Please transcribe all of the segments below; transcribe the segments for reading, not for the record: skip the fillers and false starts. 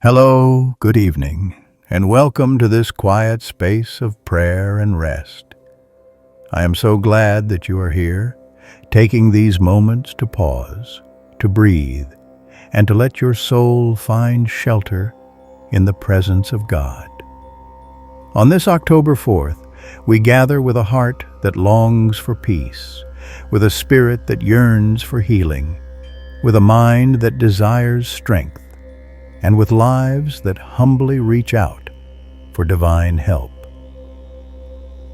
Hello, good evening, and welcome to this quiet space of prayer and rest. I am so glad that you are here, taking these moments to pause, to breathe, and to let your soul find shelter in the presence of God. On this October 4th, we gather with a heart that longs for peace, with a spirit that yearns for healing, with a mind that desires strength, and with lives that humbly reach out for divine help.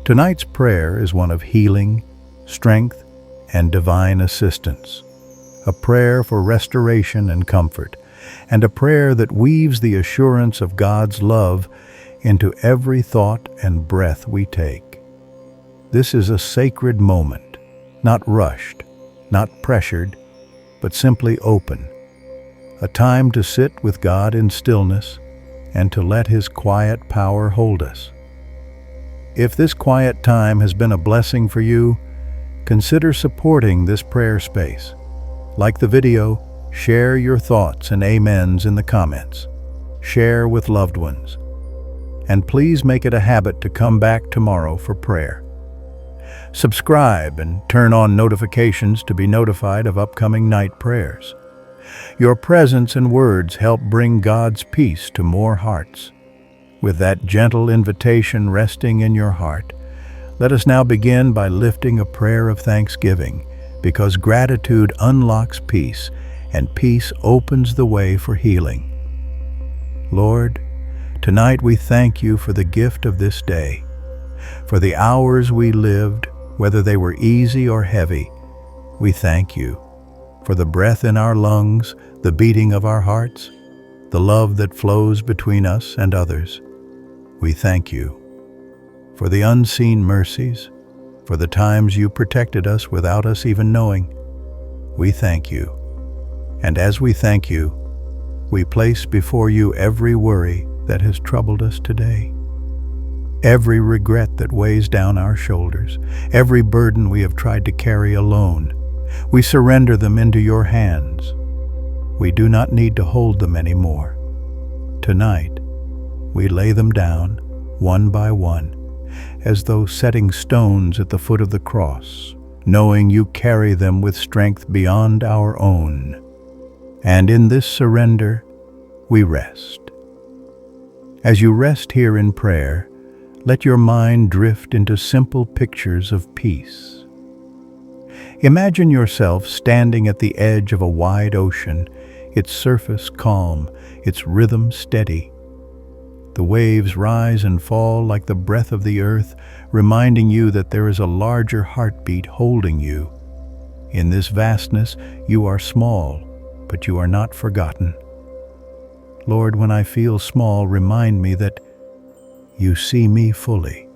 Tonight's prayer is one of healing, strength, and divine assistance, a prayer for restoration and comfort, and a prayer that weaves the assurance of God's love into every thought and breath we take. This is a sacred moment, not rushed, not pressured, but simply open, a time to sit with God in stillness and to let His quiet power hold us. If this quiet time has been a blessing for you, consider supporting this prayer space. Like the video, share your thoughts and amens in the comments. Share with loved ones. And please make it a habit to come back tomorrow for prayer. Subscribe and turn on notifications to be notified of upcoming night prayers. Your presence and words help bring God's peace to more hearts. With that gentle invitation resting in your heart, let us now begin by lifting a prayer of thanksgiving, because gratitude unlocks peace, and peace opens the way for healing. Lord, tonight we thank you for the gift of this day, for the hours we lived, whether they were easy or heavy. We thank you for the breath in our lungs, the beating of our hearts, the love that flows between us and others. We thank you for the unseen mercies, for the times you protected us without us even knowing. We thank you. And as we thank you, we place before you every worry that has troubled us today, every regret that weighs down our shoulders, every burden we have tried to carry alone. We surrender them into your hands. We do not need to hold them anymore. Tonight, we lay them down, one by one, as though setting stones at the foot of the cross, knowing you carry them with strength beyond our own. And in this surrender, we rest. As you rest here in prayer, let your mind drift into simple pictures of peace. Imagine yourself standing at the edge of a wide ocean, its surface calm, its rhythm steady. The waves rise and fall like the breath of the earth, reminding you that there is a larger heartbeat holding you. In this vastness, you are small, but you are not forgotten. Lord, when I feel small, remind me that you see me fully.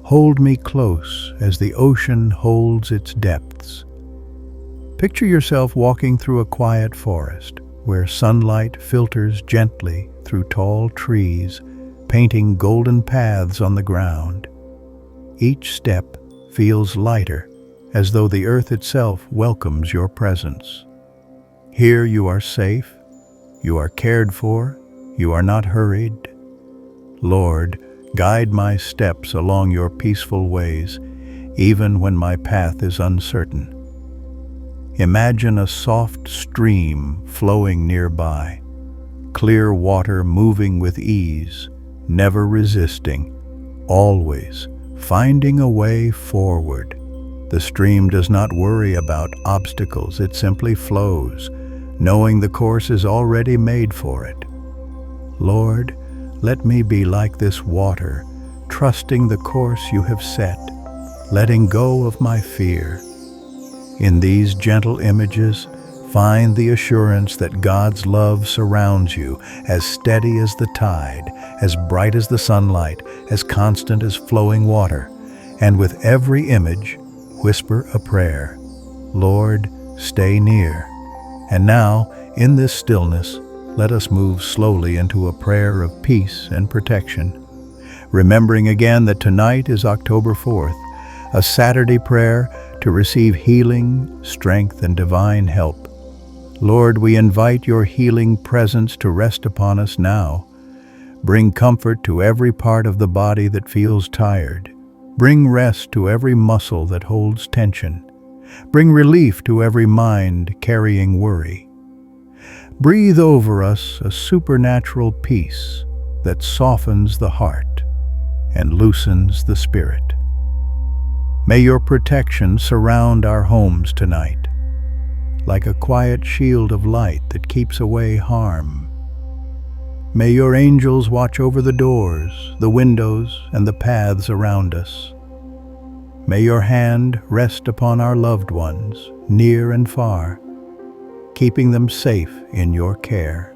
Hold me close as the ocean holds its depths. Picture yourself walking through a quiet forest where sunlight filters gently through tall trees, painting golden paths on the ground. Each step feels lighter, as though the earth itself welcomes your presence. Here you are safe, you are cared for, you are not hurried. Lord, guide my steps along your peaceful ways, even when my path is uncertain. Imagine a soft stream flowing nearby, clear water moving with ease, never resisting, always finding a way forward. The stream does not worry about obstacles, it simply flows, knowing the course is already made for it. Lord, let me be like this water, trusting the course you have set, letting go of my fear. In these gentle images, find the assurance that God's love surrounds you, as steady as the tide, as bright as the sunlight, as constant as flowing water. And with every image, whisper a prayer. Lord, stay near. And now, in this stillness, let us move slowly into a prayer of peace and protection, remembering again that tonight is October 4th, a Saturday prayer to receive healing, strength, and divine help. Lord, we invite your healing presence to rest upon us now. Bring comfort to every part of the body that feels tired. Bring rest to every muscle that holds tension. Bring relief to every mind carrying worry. Breathe over us a supernatural peace that softens the heart and loosens the spirit. May your protection surround our homes tonight, like a quiet shield of light that keeps away harm. May your angels watch over the doors, the windows, and the paths around us. May your hand rest upon our loved ones, near and far, keeping them safe in your care.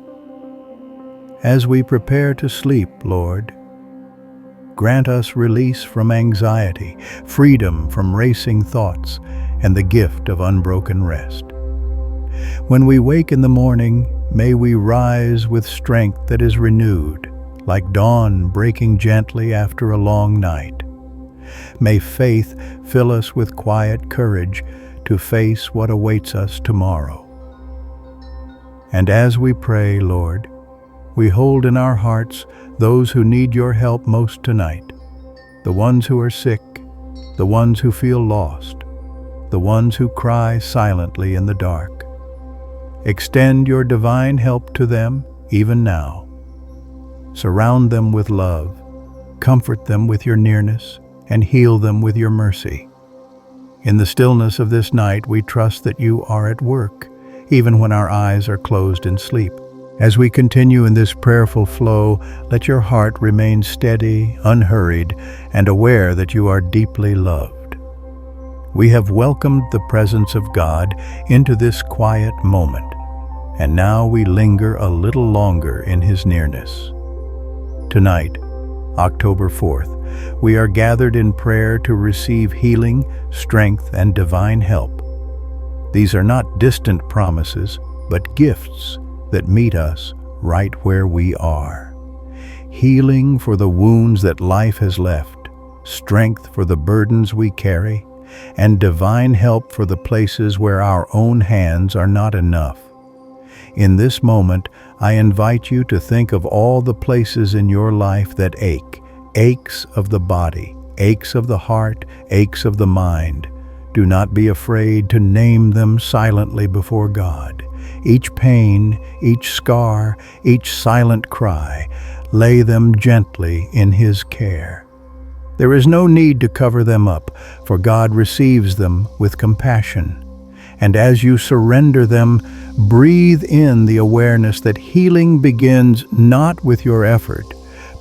As we prepare to sleep, Lord, grant us release from anxiety, freedom from racing thoughts, and the gift of unbroken rest. When we wake in the morning, may we rise with strength that is renewed, like dawn breaking gently after a long night. May faith fill us with quiet courage to face what awaits us tomorrow. And as we pray, Lord, we hold in our hearts those who need your help most tonight, the ones who are sick, the ones who feel lost, the ones who cry silently in the dark. Extend your divine help to them even now. Surround them with love, comfort them with your nearness, and heal them with your mercy. In the stillness of this night, we trust that you are at work, even when our eyes are closed in sleep. As we continue in this prayerful flow, let your heart remain steady, unhurried, and aware that you are deeply loved. We have welcomed the presence of God into this quiet moment, and now we linger a little longer in his nearness. Tonight, October 4th, we are gathered in prayer to receive healing, strength, and divine help. These are not distant promises, but gifts that meet us right where we are. Healing for the wounds that life has left, strength for the burdens we carry, and divine help for the places where our own hands are not enough. In this moment, I invite you to think of all the places in your life that ache, aches of the body, aches of the heart, aches of the mind. Do not be afraid to name them silently before God. Each pain, each scar, each silent cry, lay them gently in his care. There is no need to cover them up, for God receives them with compassion. And as you surrender them, breathe in the awareness that healing begins not with your effort,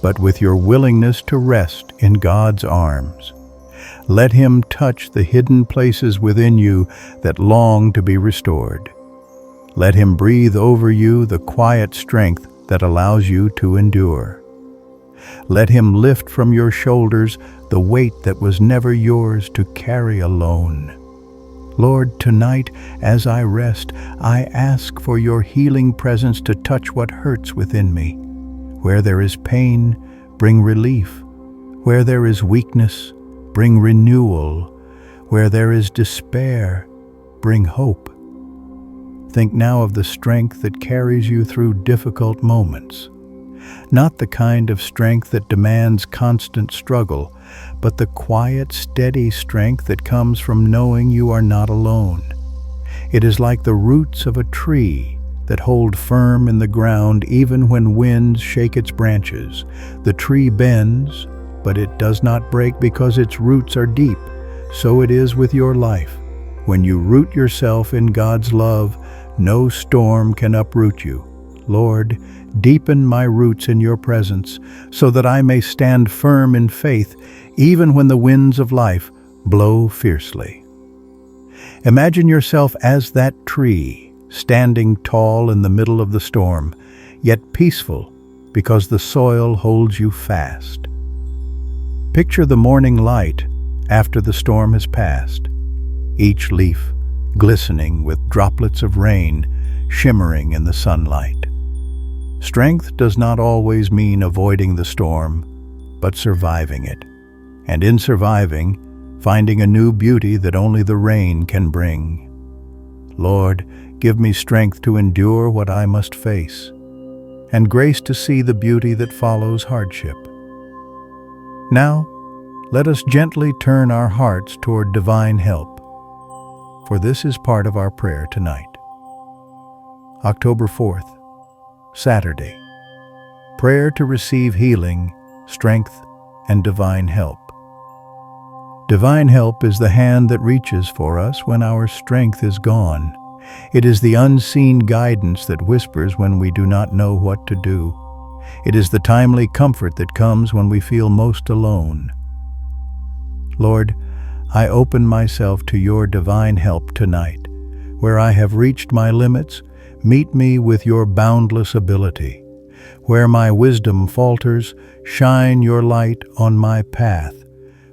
but with your willingness to rest in God's arms. Let him touch the hidden places within you that long to be restored. Let him breathe over you the quiet strength that allows you to endure. Let him lift from your shoulders the weight that was never yours to carry alone. Lord, tonight, as I rest, I ask for your healing presence to touch what hurts within me. Where there is pain, bring relief. Where there is weakness, bring renewal. Where there is despair, bring hope. Think now of the strength that carries you through difficult moments. Not the kind of strength that demands constant struggle, but the quiet, steady strength that comes from knowing you are not alone. It is like the roots of a tree that hold firm in the ground even when winds shake its branches. The tree bends, but it does not break because its roots are deep. So it is with your life. When you root yourself in God's love, no storm can uproot you. Lord, deepen my roots in your presence so that I may stand firm in faith even when the winds of life blow fiercely. Imagine yourself as that tree, standing tall in the middle of the storm, yet peaceful because the soil holds you fast. Picture the morning light after the storm has passed, each leaf glistening with droplets of rain shimmering in the sunlight. Strength does not always mean avoiding the storm, but surviving it. And in surviving, finding a new beauty that only the rain can bring. Lord, give me strength to endure what I must face, and grace to see the beauty that follows hardship. Now, let us gently turn our hearts toward divine help, for this is part of our prayer tonight. October 4th, Saturday. Prayer to receive healing, strength, and divine help. Divine help is the hand that reaches for us when our strength is gone. It is the unseen guidance that whispers when we do not know what to do. It is the timely comfort that comes when we feel most alone. Lord, I open myself to your divine help tonight. Where I have reached my limits, meet me with your boundless ability. Where my wisdom falters, shine your light on my path.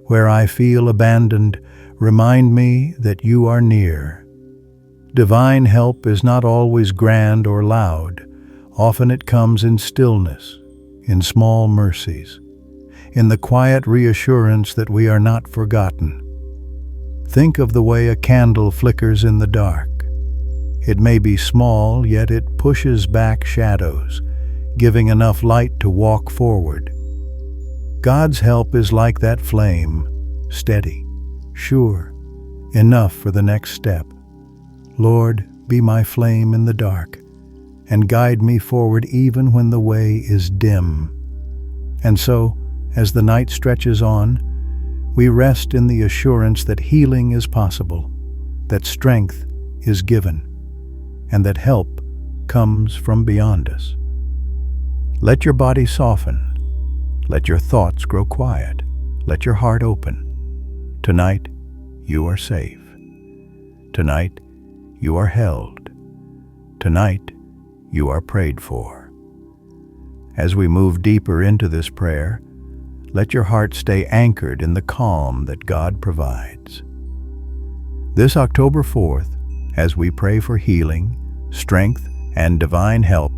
Where I feel abandoned, remind me that you are near. Divine help is not always grand or loud. Often it comes in stillness, in small mercies, in the quiet reassurance that we are not forgotten. Think of the way a candle flickers in the dark. It may be small, yet it pushes back shadows, giving enough light to walk forward. God's help is like that flame, steady, sure, enough for the next step. Lord, be my flame in the dark, and guide me forward even when the way is dim. And so, as the night stretches on, we rest in the assurance that healing is possible, that strength is given, and that help comes from beyond us. Let your body soften. Let your thoughts grow quiet. Let your heart open. Tonight, you are safe. Tonight, you are held. Tonight, you are prayed for. As we move deeper into this prayer, let your heart stay anchored in the calm that God provides. This October 4th, as we pray for healing, strength, and divine help,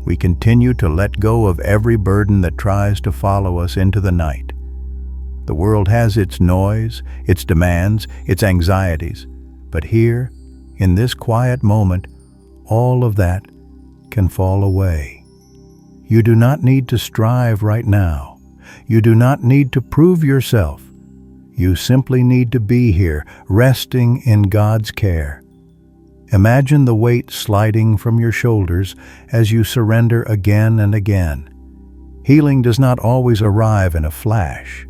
we continue to let go of every burden that tries to follow us into the night. The world has its noise, its demands, its anxieties, but here, in this quiet moment, all of that can fall away. You do not need to strive right now. You do not need to prove yourself. You simply need to be here, resting in God's care. Imagine the weight sliding from your shoulders as you surrender again and again. Healing does not always arrive in a flash.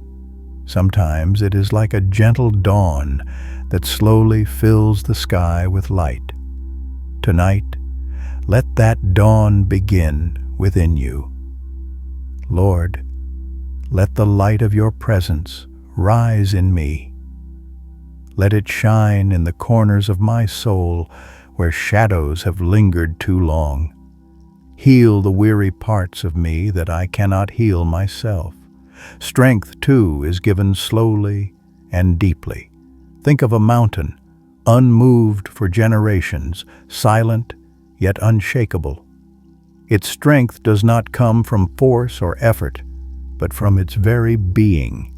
Sometimes it is like a gentle dawn that slowly fills the sky with light. Tonight, let that dawn begin within you. Lord, let the light of your presence rise in me. Let it shine in the corners of my soul where shadows have lingered too long. Heal the weary parts of me that I cannot heal myself. Strength, too, is given slowly and deeply. Think of a mountain, unmoved for generations, silent yet unshakable. Its strength does not come from force or effort, but from its very being.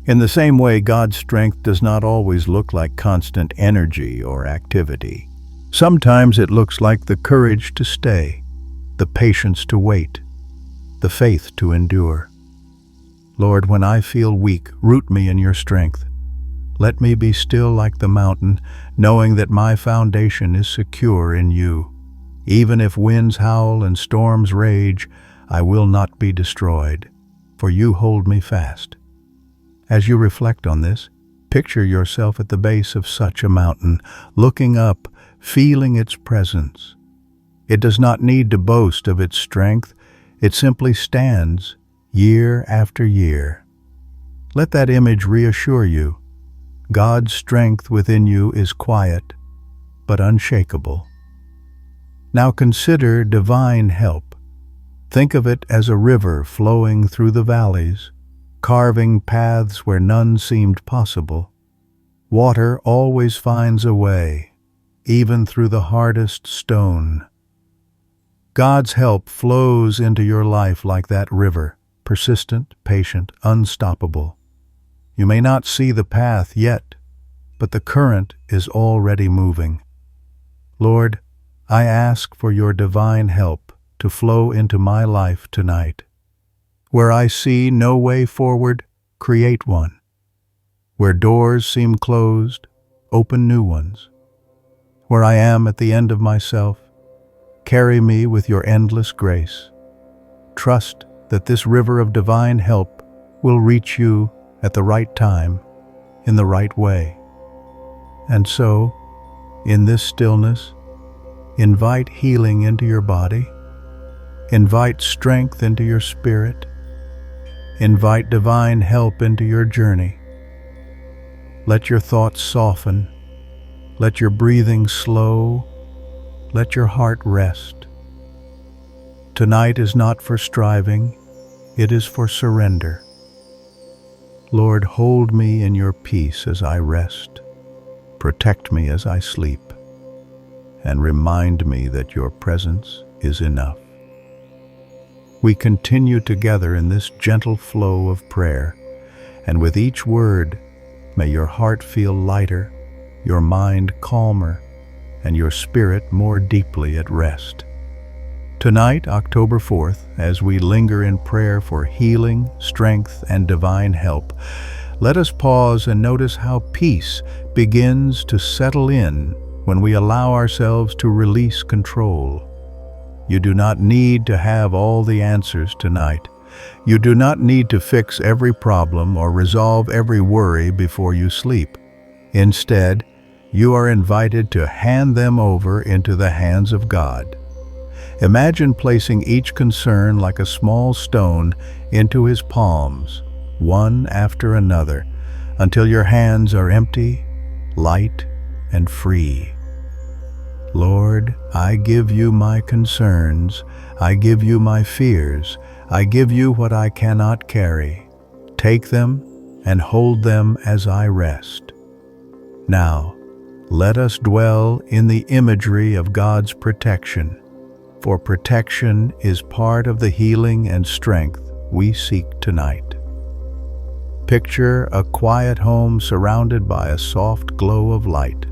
In the same way, God's strength does not always look like constant energy or activity. Sometimes it looks like the courage to stay, the patience to wait, the faith to endure. Lord, when I feel weak, root me in your strength. Let me be still like the mountain, knowing that my foundation is secure in you. Even if winds howl and storms rage, I will not be destroyed, for you hold me fast. As you reflect on this, picture yourself at the base of such a mountain, looking up, feeling its presence. It does not need to boast of its strength. It simply stands, year after year. Let that image reassure you. God's strength within you is quiet, but unshakable. Now consider divine help. Think of it as a river flowing through the valleys, carving paths where none seemed possible. Water always finds a way, even through the hardest stone. God's help flows into your life like that river, persistent, patient, unstoppable. You may not see the path yet, but the current is already moving. Lord, I ask for your divine help to flow into my life tonight. Where I see no way forward, create one. Where doors seem closed, open new ones. Where I am at the end of myself, carry me with your endless grace. Trust that this river of divine help will reach you at the right time, in the right way. And so, in this stillness, invite healing into your body, invite strength into your spirit, invite divine help into your journey. Let your thoughts soften, let your breathing slow, let your heart rest. Tonight is not for striving, it is for surrender. Lord, hold me in your peace as I rest, protect me as I sleep, and remind me that your presence is enough. We continue together in this gentle flow of prayer, and with each word, may your heart feel lighter, your mind calmer, and your spirit more deeply at rest. Tonight, October 4th, as we linger in prayer for healing, strength, and divine help, let us pause and notice how peace begins to settle in when we allow ourselves to release control. You do not need to have all the answers tonight. You do not need to fix every problem or resolve every worry before you sleep. Instead, you are invited to hand them over into the hands of God. Imagine placing each concern like a small stone into his palms, one after another, until your hands are empty, light, and free. Lord, I give you my concerns, I give you my fears, I give you what I cannot carry. Take them and hold them as I rest. Now, let us dwell in the imagery of God's protection, for protection is part of the healing and strength we seek tonight. Picture a quiet home surrounded by a soft glow of light,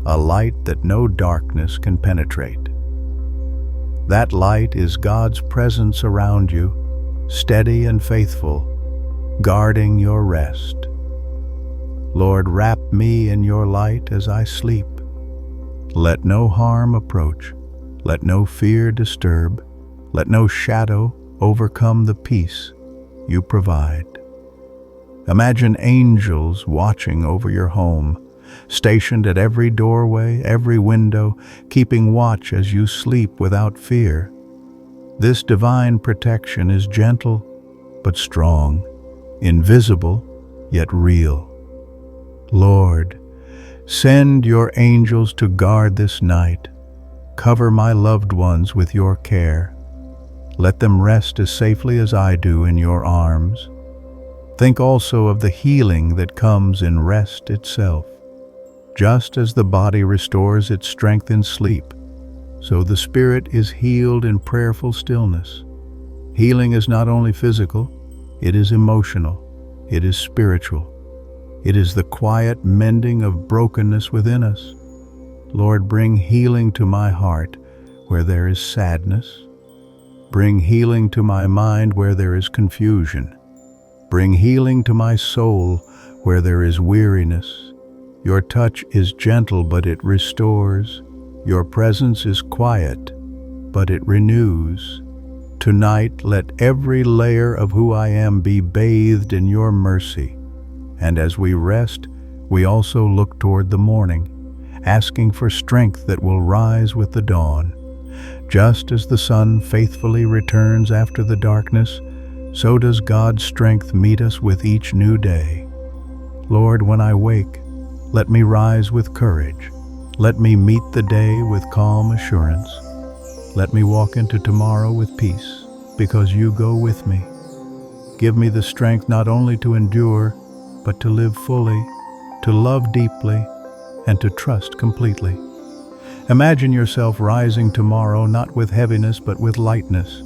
a light that no darkness can penetrate. That light is God's presence around you, steady and faithful, guarding your rest. Lord, wrap me in your light as I sleep. Let no harm approach. Let no fear disturb, let no shadow overcome the peace you provide. Imagine angels watching over your home, stationed at every doorway, every window, keeping watch as you sleep without fear. This divine protection is gentle but strong, invisible yet real. Lord, send your angels to guard this night. Cover my loved ones with your care. Let them rest as safely as I do in your arms. Think also of the healing that comes in rest itself. Just as the body restores its strength in sleep, so the spirit is healed in prayerful stillness. Healing is not only physical, it is emotional, it is spiritual. It is the quiet mending of brokenness within us. Lord, bring healing to my heart where there is sadness. Bring healing to my mind where there is confusion. Bring healing to my soul where there is weariness. Your touch is gentle, but it restores. Your presence is quiet, but it renews. Tonight, let every layer of who I am be bathed in your mercy. And as we rest, we also look toward the morning, asking for strength that will rise with the dawn. Just as the sun faithfully returns after the darkness, so does God's strength meet us with each new day. Lord, when I wake, let me rise with courage. Let me meet the day with calm assurance. Let me walk into tomorrow with peace, because you go with me. Give me the strength not only to endure, but to live fully, to love deeply, and to trust completely. Imagine yourself rising tomorrow not with heaviness but with lightness,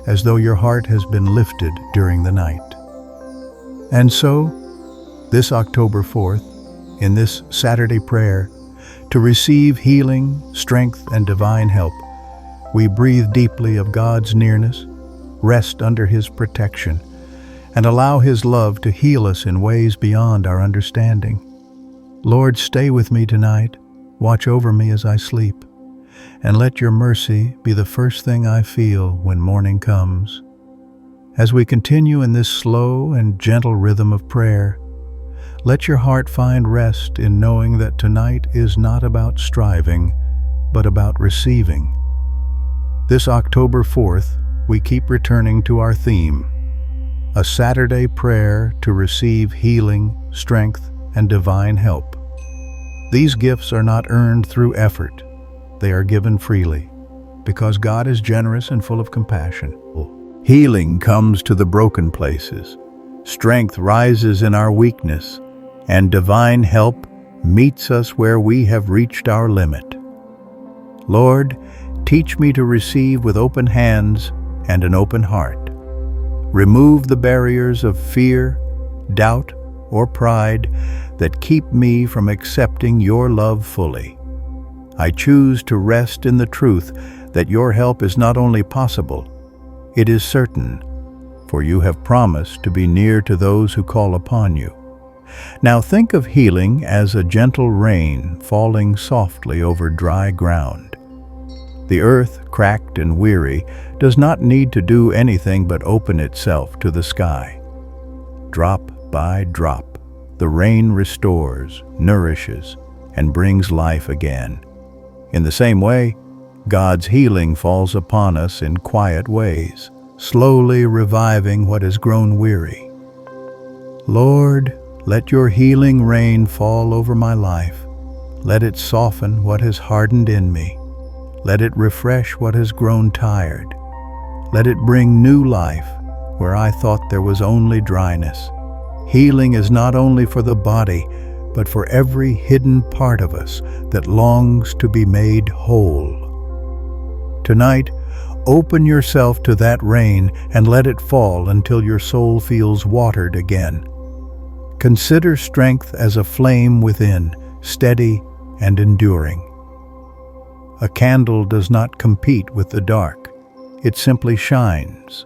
as though your heart has been lifted during the night. And so, this October 4th, in this Saturday prayer, To receive healing, strength, and divine help, we breathe deeply of God's nearness, rest under His protection, and allow His love to heal us in ways beyond our understanding. Lord, stay with me tonight, watch over me as I sleep, and let your mercy be the first thing I feel when morning comes. As we continue in this slow and gentle rhythm of prayer, let your heart find rest in knowing that tonight is not about striving, but about receiving. This October 4th, we keep returning to our theme, a Saturday prayer to receive healing, strength, and divine help. These gifts are not earned through effort. They are given freely, because God is generous and full of compassion. Healing comes to the broken places. Strength rises in our weakness, and divine help meets us where we have reached our limit. Lord, teach me to receive with open hands and an open heart. Remove the barriers of fear, doubt, or pride that keep me from accepting your love fully. I choose to rest in the truth that your help is not only possible, it is certain, for you have promised to be near to those who call upon you. Now think of healing as a gentle rain falling softly over dry ground. The earth, cracked and weary, does not need to do anything but open itself to the sky. Drop by drop, the rain restores, nourishes, and brings life again. In the same way, God's healing falls upon us in quiet ways, slowly reviving what has grown weary. Lord, let your healing rain fall over my life. Let it soften what has hardened in me. Let it refresh what has grown tired. Let it bring new life where I thought there was only dryness. Healing is not only for the body, but for every hidden part of us that longs to be made whole. Tonight, open yourself to that rain and let it fall until your soul feels watered again. Consider strength as a flame within, steady and enduring. A candle does not compete with the dark. It simply shines.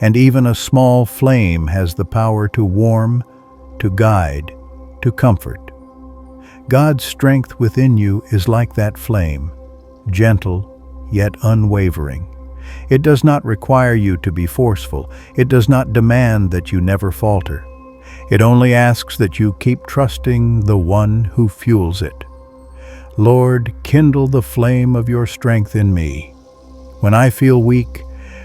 And even a small flame has the power to warm, to guide, to comfort. God's strength within you is like that flame, gentle yet unwavering. It does not require you to be forceful. It does not demand that you never falter. It only asks that you keep trusting the one who fuels it. Lord, kindle the flame of your strength in me. When I feel weak,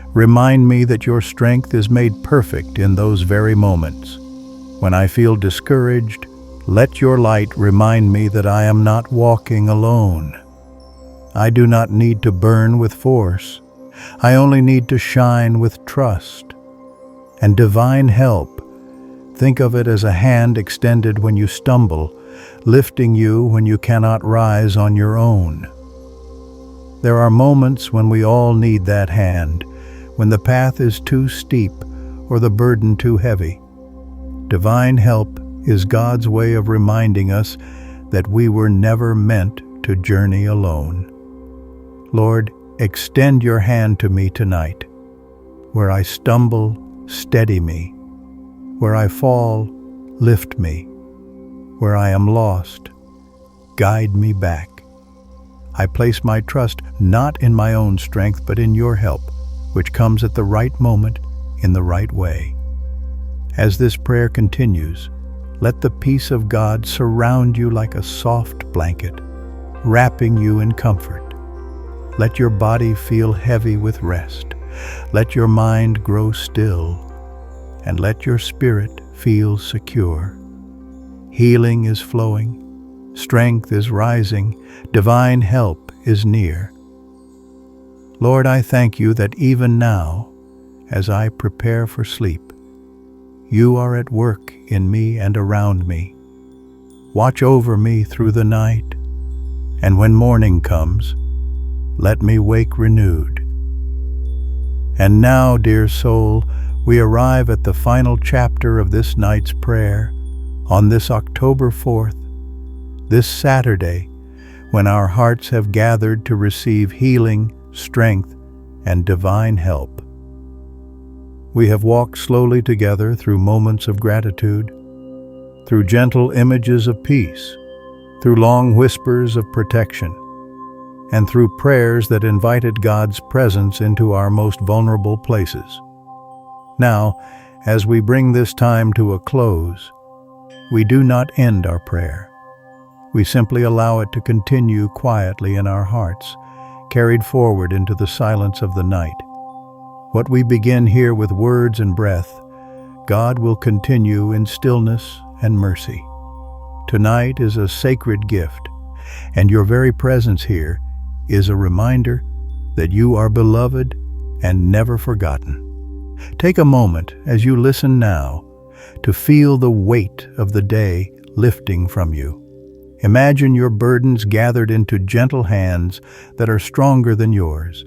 remind me that your strength is made perfect in those very moments. When I feel discouraged, let your light remind me that I am not walking alone. I do not need to burn with force. I only need to shine with trust. And divine help, think of it as a hand extended when you stumble, lifting you when you cannot rise on your own. There are moments when we all need that hand, when the path is too steep or the burden too heavy. Divine help is God's way of reminding us that we were never meant to journey alone. Lord, extend your hand to me tonight. Where I stumble, steady me. Where I fall, lift me. Where I am lost, guide me back. I place my trust not in my own strength, but in your help, which comes at the right moment, in the right way. As this prayer continues, let the peace of God surround you like a soft blanket, wrapping you in comfort. Let your body feel heavy with rest. Let your mind grow still, and let your spirit feel secure. Healing is flowing, strength is rising, divine help is near. Lord, I thank you that even now, as I prepare for sleep, you are at work in me and around me. Watch over me through the night, and when morning comes, let me wake renewed. And now, dear soul, we arrive at the final chapter of this night's prayer. On this October 4th, this Saturday, when our hearts have gathered to receive healing, strength, and divine help. We have walked slowly together through moments of gratitude, through gentle images of peace, through long whispers of protection, and through prayers that invited God's presence into our most vulnerable places. Now, as we bring this time to a close, we do not end our prayer. We simply allow it to continue quietly in our hearts, carried forward into the silence of the night. What we begin here with words and breath, God will continue in stillness and mercy. Tonight is a sacred gift, and your very presence here is a reminder that you are beloved and never forgotten. Take a moment as you listen now to feel the weight of the day lifting from you. Imagine your burdens gathered into gentle hands that are stronger than yours,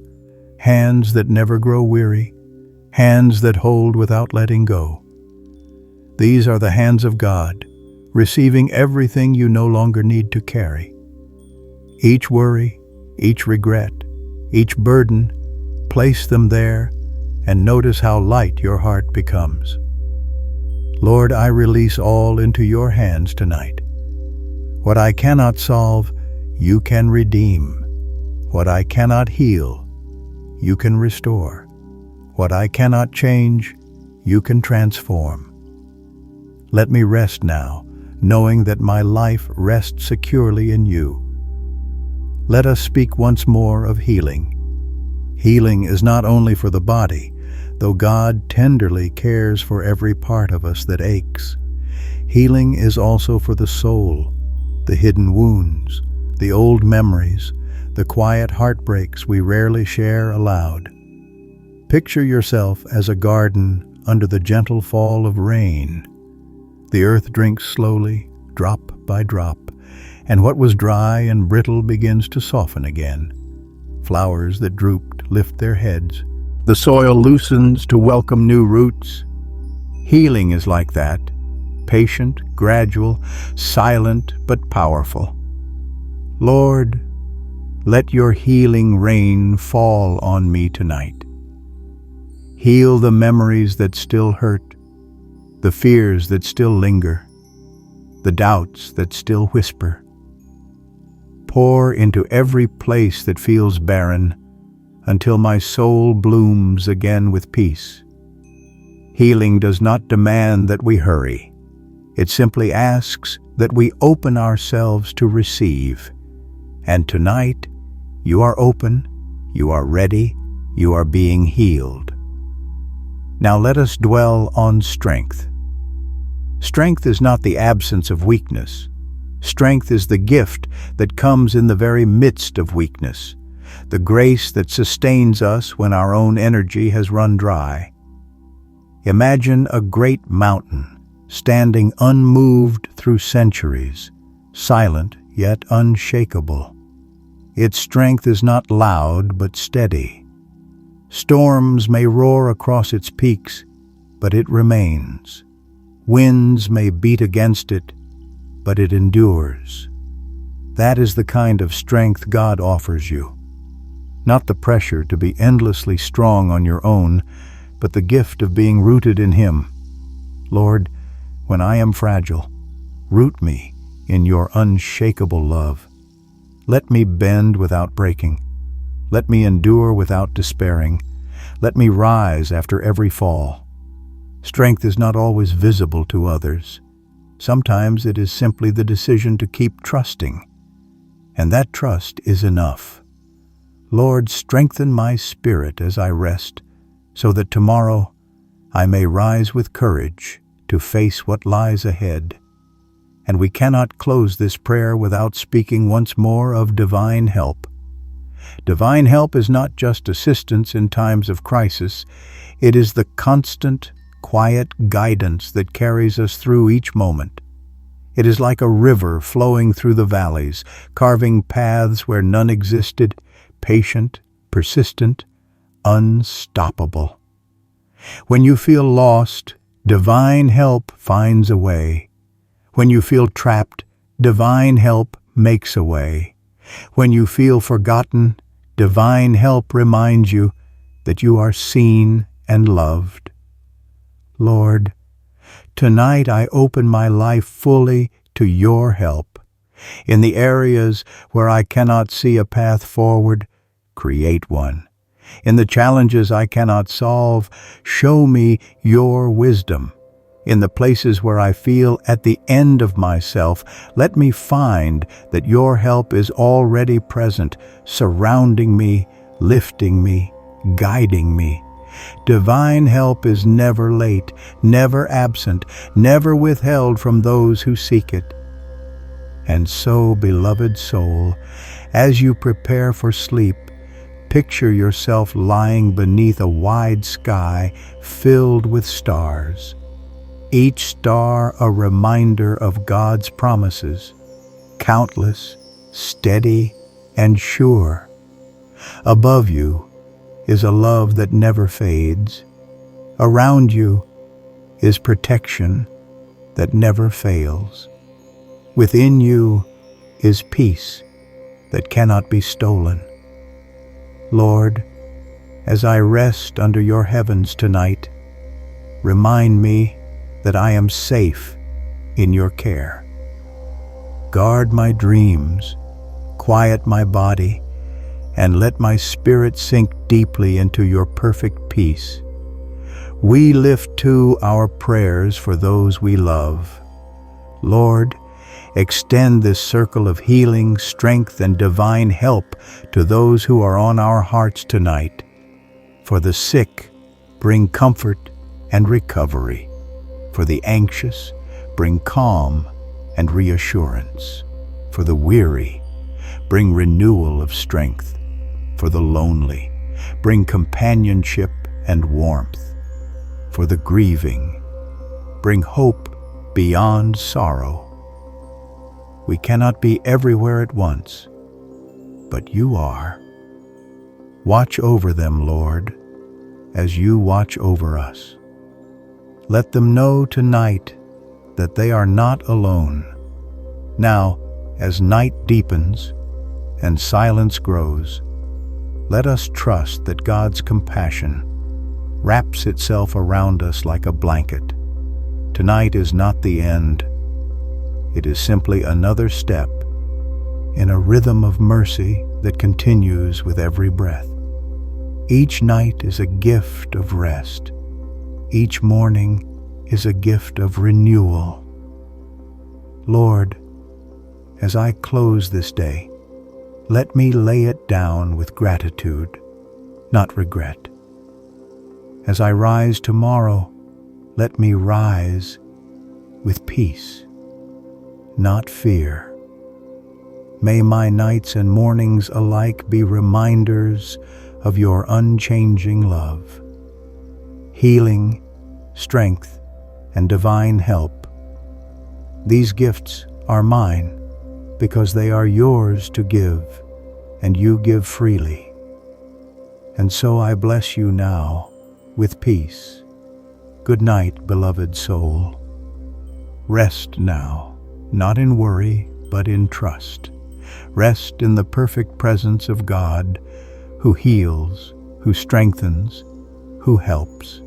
hands that never grow weary, hands that hold without letting go. These are the hands of God, receiving everything you no longer need to carry. Each worry, each regret, each burden, place them there and notice how light your heart becomes. Lord, I release all into your hands tonight. What I cannot solve, you can redeem. What I cannot heal, you can restore. What I cannot change, you can transform. Let me rest now, knowing that my life rests securely in you. Let us speak once more of healing. Healing is not only for the body, though God tenderly cares for every part of us that aches. Healing is also for the soul, the hidden wounds, the old memories, the quiet heartbreaks we rarely share aloud. Picture yourself as a garden under the gentle fall of rain. The earth drinks slowly, drop by drop, and what was dry and brittle begins to soften again. Flowers that drooped lift their heads. The soil loosens to welcome new roots. Healing is like that, patient, gradual, silent, but powerful. Lord, let your healing rain fall on me tonight. Heal the memories that still hurt, the fears that still linger, the doubts that still whisper. Pour into every place that feels barren until my soul blooms again with peace. Healing does not demand that we hurry. It simply asks that we open ourselves to receive. And tonight, you are open, you are ready, you are being healed. Now let us dwell on strength. Strength is not the absence of weakness. Strength is the gift that comes in the very midst of weakness, the grace that sustains us when our own energy has run dry. Imagine a great mountain standing unmoved through centuries, silent yet unshakable. Its strength is not loud but steady. Storms may roar across its peaks, but it remains. Winds may beat against it, but it endures. That is the kind of strength God offers you. Not the pressure to be endlessly strong on your own, but the gift of being rooted in Him. Lord, when I am fragile, root me in your unshakable love. Let me bend without breaking. Let me endure without despairing. Let me rise after every fall. Strength is not always visible to others. Sometimes it is simply the decision to keep trusting, and that trust is enough. Lord, strengthen my spirit as I rest, so that tomorrow I may rise with courage to face what lies ahead. And we cannot close this prayer without speaking once more of divine help. Divine help is not just assistance in times of crisis. It is the constant, quiet guidance that carries us through each moment. It is like a river flowing through the valleys, carving paths where none existed, patient, persistent, unstoppable. When you feel lost, divine help finds a way. When you feel trapped, divine help makes a way. When you feel forgotten, divine help reminds you that you are seen and loved. Lord, tonight I open my life fully to your help. In the areas where I cannot see a path forward, create one. In the challenges I cannot solve, show me your wisdom. In the places where I feel at the end of myself, let me find that your help is already present, surrounding me, lifting me, guiding me. Divine help is never late, never absent, never withheld from those who seek it. And so, beloved soul, as you prepare for sleep, picture yourself lying beneath a wide sky filled with stars. Each star a reminder of God's promises, countless, steady, and sure. Above you is a love that never fades. Around you is protection that never fails. Within you is peace that cannot be stolen. Lord, as I rest under your heavens tonight, remind me that I am safe in your care. Guard my dreams, quiet my body, and let my spirit sink deeply into your perfect peace. We lift too our prayers for those we love. Lord, extend this circle of healing, strength, and divine help to those who are on our hearts tonight. For the sick, bring comfort and recovery. For the anxious, bring calm and reassurance. For the weary, bring renewal of strength. For the lonely, bring companionship and warmth. For the grieving, bring hope beyond sorrow. We cannot be everywhere at once, but you are. Watch over them, Lord, as you watch over us. Let them know tonight that they are not alone. Now, as night deepens and silence grows, let us trust that God's compassion wraps itself around us like a blanket. Tonight is not the end. It is simply another step in a rhythm of mercy that continues with every breath. Each night is a gift of rest. Each morning is a gift of renewal. Lord, as I close this day, let me lay it down with gratitude, not regret. As I rise tomorrow, let me rise with peace, not fear. May my nights and mornings alike be reminders of your unchanging love, healing, strength, and divine help. These gifts are mine because they are yours to give, and you give freely. And so I bless you now with peace. Good night, beloved soul. Rest now, not in worry, but in trust. Rest in the perfect presence of God, who heals, who strengthens, who helps.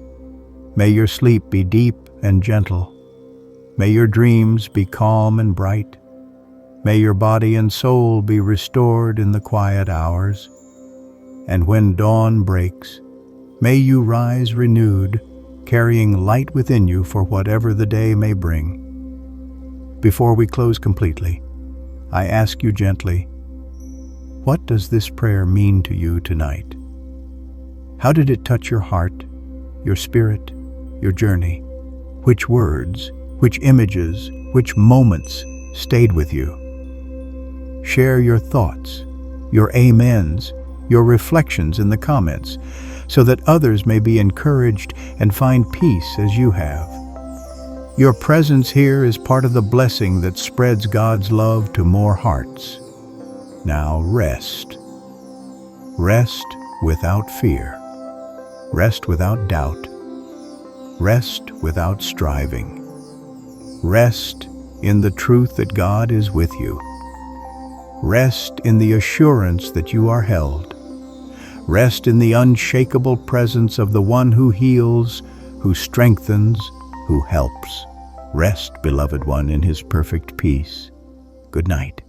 May your sleep be deep and gentle. May your dreams be calm and bright. May your body and soul be restored in the quiet hours. And when dawn breaks, may you rise renewed, carrying light within you for whatever the day may bring. Before we close completely, I ask you gently, what does this prayer mean to you tonight? How did it touch your heart, your spirit, your journey? Which words, which images, which moments stayed with you? Share your thoughts, your amens, your reflections in the comments, so that others may be encouraged and find peace as you have. Your presence here is part of the blessing that spreads God's love to more hearts. Now rest. Rest without fear. Rest without doubt. Rest without striving. Rest in the truth that God is with you. Rest in the assurance that you are held. Rest in the unshakable presence of the one who heals, who strengthens, who helps. Rest, beloved one, in his perfect peace. Good night.